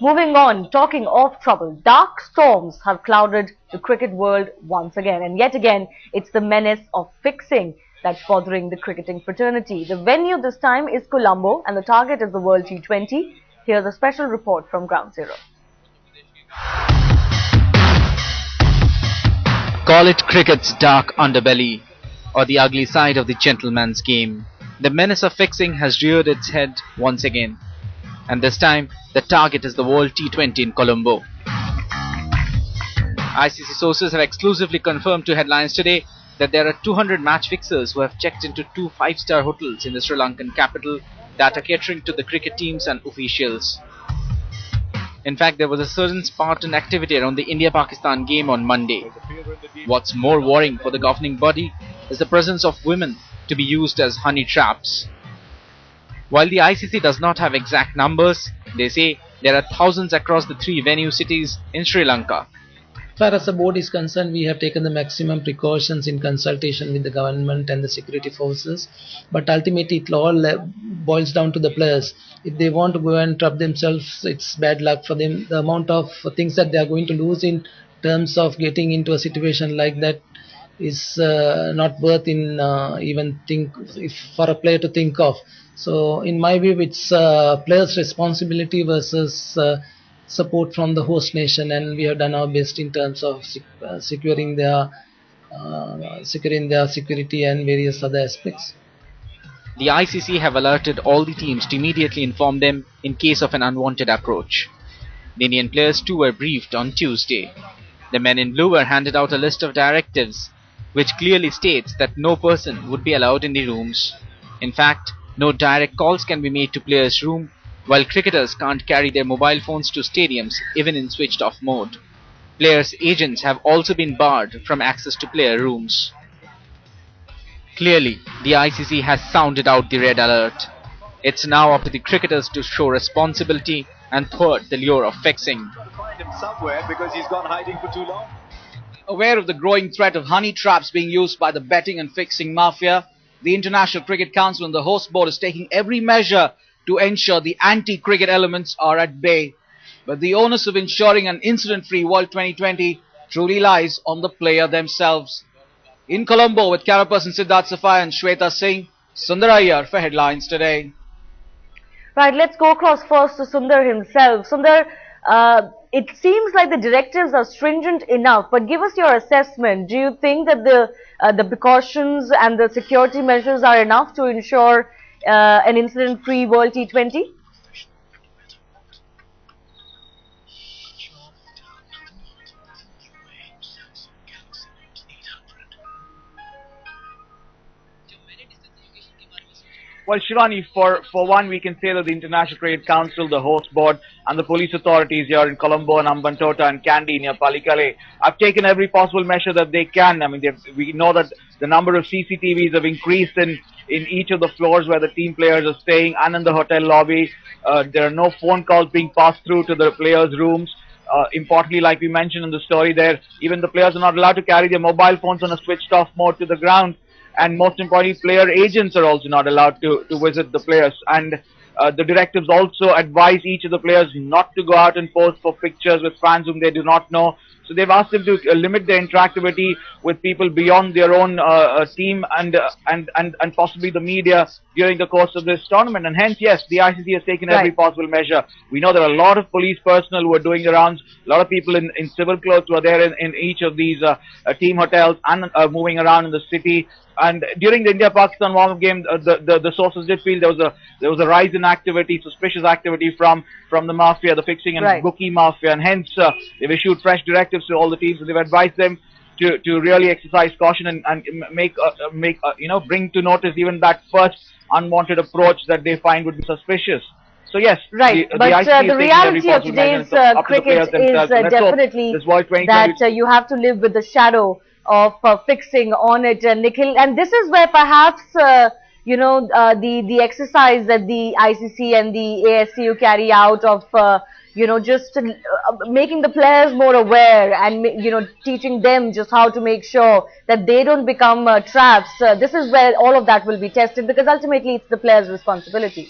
Moving on, talking of trouble, dark storms have clouded the cricket world once again. And yet again, it's the menace of fixing that's bothering the cricketing fraternity. The venue this time is Colombo and the target is the World T20. Here's a special report from Ground Zero. Call it cricket's dark underbelly or the ugly side of the gentleman's game. The menace of fixing has reared its head once again. And this time, the target is the World T20 in Colombo. ICC sources have exclusively confirmed to Headlines today that there are 200 match fixers who have checked into 2 5-star hotels in the Sri Lankan capital that are catering to the cricket teams and officials. In fact, there was a certain Spartan activity around the India-Pakistan game on Monday. What's more worrying for the governing body is the presence of women to be used as honey traps. While the ICC does not have exact numbers, they say there are thousands across the 3 venue cities in Sri Lanka. As far as the board is concerned, we have taken the maximum precautions in consultation with the government and the security forces. But ultimately, it all boils down to the players. If they want to go and trap themselves, it's bad luck for them. The amount of things that they are going to lose in terms of getting into a situation like that is not worth in even think if for a player to think of. So in my view, it's players' responsibility versus support from the host nation, and we have done our best in terms of securing their security and various other aspects. The ICC have alerted all the teams to immediately inform them in case of an unwanted approach. The Indian players too were briefed on Tuesday. The men in blue were handed out a list of directives which clearly states that no person would be allowed in the rooms. In fact, no direct calls can be made to players' room, while cricketers can't carry their mobile phones to stadiums even in switched off mode. Players' agents have also been barred from access to player rooms. Clearly, the ICC has sounded out the red alert. It's now up to the cricketers to show responsibility and thwart the lure of fixing. Find him somewhere because he's gone hiding for too long. Aware of the growing threat of honey traps being used by the betting and fixing mafia, the International Cricket Council and the host board is taking every measure to ensure the anti-cricket elements are at bay. But the onus of ensuring an incident-free World 2020 truly lies on the player themselves. In Colombo with camera person Siddharth Safai and Shweta Singh, Sundar Iyer for Headlines Today. Right, let's go across first to Sundar himself. Sundar, it seems like the directives are stringent enough, but give us your assessment. Do you think that the precautions and the security measures are enough to ensure an incident-free World T20? Well, Shivani, for one, we can say that the International Cricket Council, the host board, and the police authorities here in Colombo and Ambantota and Kandy near Palikale have taken every possible measure that they can. I mean, we know that the number of CCTVs have increased in each of the floors where the team players are staying and in the hotel lobby. There are no phone calls being passed through to the players' rooms. Importantly, like we mentioned in the story there, even the players are not allowed to carry their mobile phones on a switched off mode to the ground. And most importantly, player agents are also not allowed to visit the players. And the directives also advise each of the players not to go out and pose for pictures with fans whom they do not know. So they've asked them to limit their interactivity with people beyond their own team and possibly the media during the course of this tournament. And hence, yes, the ICC has taken every possible measure. We know there are a lot of police personnel who are doing the rounds. A lot of people in civil clothes who are there in each of these team hotels and moving around in the city. And during the India-Pakistan warm-up game, the sources did feel there was a rise in activity, suspicious activity from the mafia, the fixing and bookie mafia, and hence they've issued fresh directives to all the teams, and they've advised them to really exercise caution and bring to notice even that first unwanted approach that they find would be suspicious. So yes, right. But the reality of today's cricket is definitely that you have to live with the shadow of fixing on it, Nikhil, and this is where perhaps the exercise that the ICC and the ASCU carry out of just making the players more aware and teaching them just how to make sure that they don't become traps. This is where all of that will be tested, because ultimately it's the players' responsibility.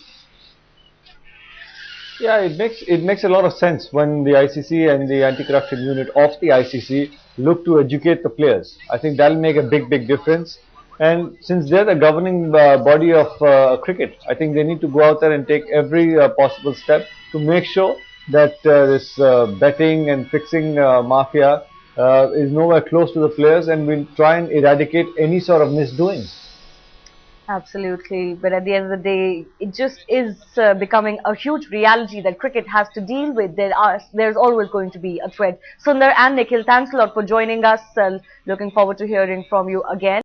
Yeah, it makes a lot of sense when the ICC and the anti-corruption unit of the ICC look to educate the players. I think that'll make a big difference. And since they're the governing body of cricket, I think they need to go out there and take every possible step to make sure that this betting and fixing mafia is nowhere close to the players, and will try and eradicate any sort of misdoings. Absolutely, but at the end of the day, it just is becoming a huge reality that cricket has to deal with. There's always going to be a threat. Sundar and Nikhil, thanks a lot for joining us. Looking forward to hearing from you again.